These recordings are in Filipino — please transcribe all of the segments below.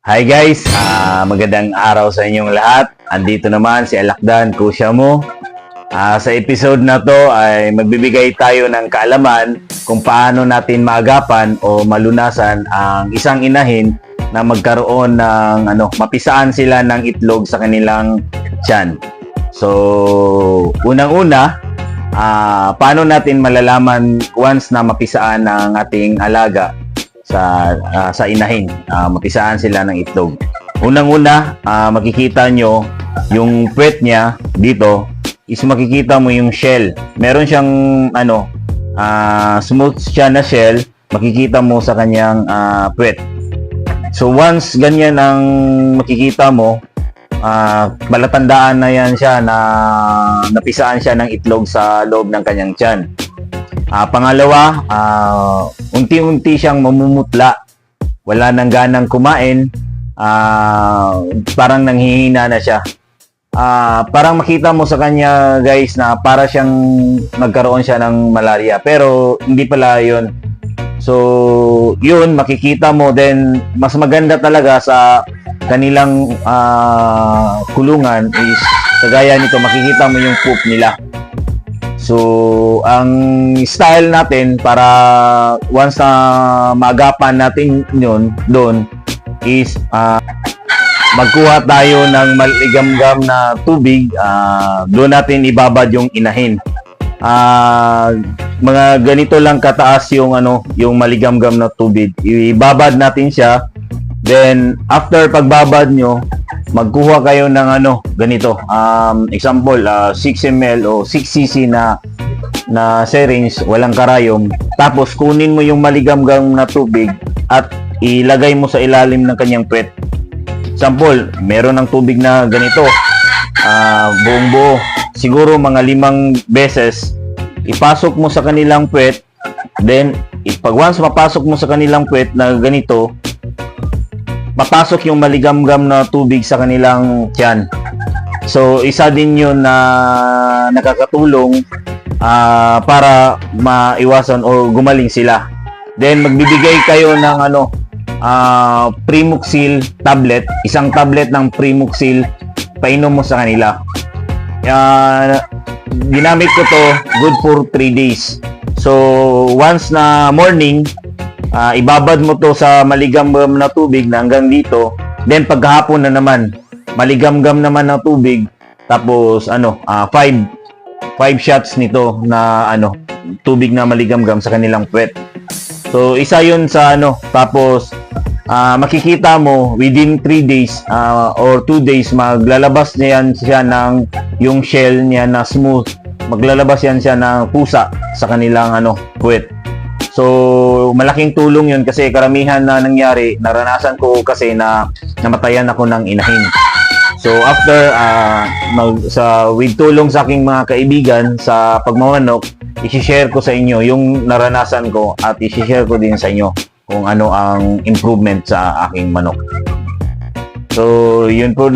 Hi guys, magandang araw sa inyong lahat. Andito naman si Alakdan Kusya mo. Sa episode na to ay magbibigay tayo ng kaalaman kung paano natin maagapan o malunasan ang isang inahin na magkaroon ng mapisaan sila ng itlog sa kanilang tiyan. So, unang-una, paano natin malalaman once na mapisaan ng ating alaga sa inahin, mapisaan sila ng itlog. Unang-una, makikita nyo yung puwet niya dito is makikita mo yung shell. Meron siyang smooth siya na shell, makikita mo sa kanyang puwet. So once ganyan ang makikita mo, malatandaan na yan siya na napisaan siya ng itlog sa loob ng kanyang tiyan. Pangalawa, unti-unti siyang mamumutla. Wala nang ganang kumain. Parang nanghihina na siya. Parang makita mo sa kanya, guys, na para siyang nagkaroon siya ng malaria. Pero hindi pala yun. So, yun, makikita mo. Then, mas maganda talaga sa kanilang kulungan is, kagaya nito, makikita mo yung poop nila. So, ang style natin para once na maagapan natin yun doon is magkuha tayo ng maligamgam na tubig. Doon natin ibabad yung inahin. Mga ganito lang kataas yung yung maligamgam na tubig. Ibabad natin siya. Then, after pagbabad nyo, magkuha kayo ng ganito. Example, 6 ml o 6 cc na syringe, walang karayom. Tapos, kunin mo yung maligamgam na tubig at ilagay mo sa ilalim ng kanyang puwet. Example, meron ng tubig na ganito. Buong buo. Siguro mga 5 beses. Ipasok mo sa kanilang puwet. Then, pag once mapasok mo sa kanilang puwet na ganito, papasok yung maligamgam na tubig sa kanilang tiyan. So, isa din yun na nakakatulong para maiwasan o gumaling sila. Then, magbibigay kayo ng Primuxil tablet. Isang tablet ng Primuxil, painom mo sa kanila. Ginamit ko to, good for 3 days. So, once na morning, ibabad mo to sa maligamgam na tubig na hanggang dito. Then paghapon na naman, maligamgam naman na tubig. Tapos 5 shots nito na tubig na maligamgam sa kanilang puwet. So isa 'yun sa tapos makikita mo within 3 days or 2 days maglalabas niyan siya ng yung shell niya na smooth. Maglalabas yan siya ng pusa sa kanilang puwet. So, malaking tulong yun kasi karamihan na nangyari, naranasan ko kasi na namatayan ako ng inahin. So, after, with tulong sa aking mga kaibigan sa pagmamanok, isi-share ko sa inyo yung naranasan ko at isi-share ko din sa inyo kung ano ang improvement sa aking manok. So, yun po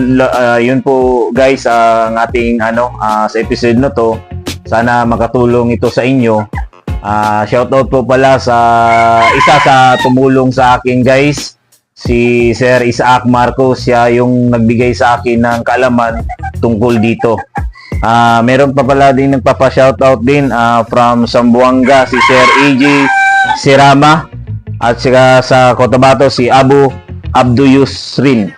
guys, ang ating sa episode na to. Sana makatulong ito sa inyo. Shoutout po pala sa isa sa tumulong sa akin, guys, si Sir Isaac Marcos. Siya yung nagbigay sa akin ng kaalaman tungkol dito. Meron pa pala din nagpapa-shoutout din from Zamboanga, si Sir AJ Sirama, at saka sa Cotabato si Abu Abduyusrin.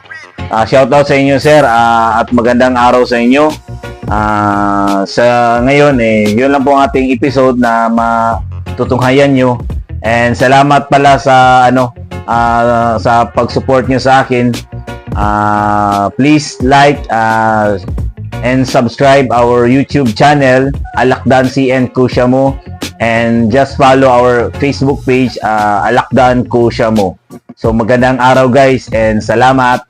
Shoutout sa inyo, sir, at magandang araw sa inyo. Sa ngayon yun lang po ang ating episode na matutunghayan nyo, and salamat pala sa sa pag-support nyo sa akin. Please like and subscribe our YouTube channel, Alakdan CN Kusya mo, and just follow our Facebook page, Alakdan Kusya mo. So magandang araw, guys, and salamat.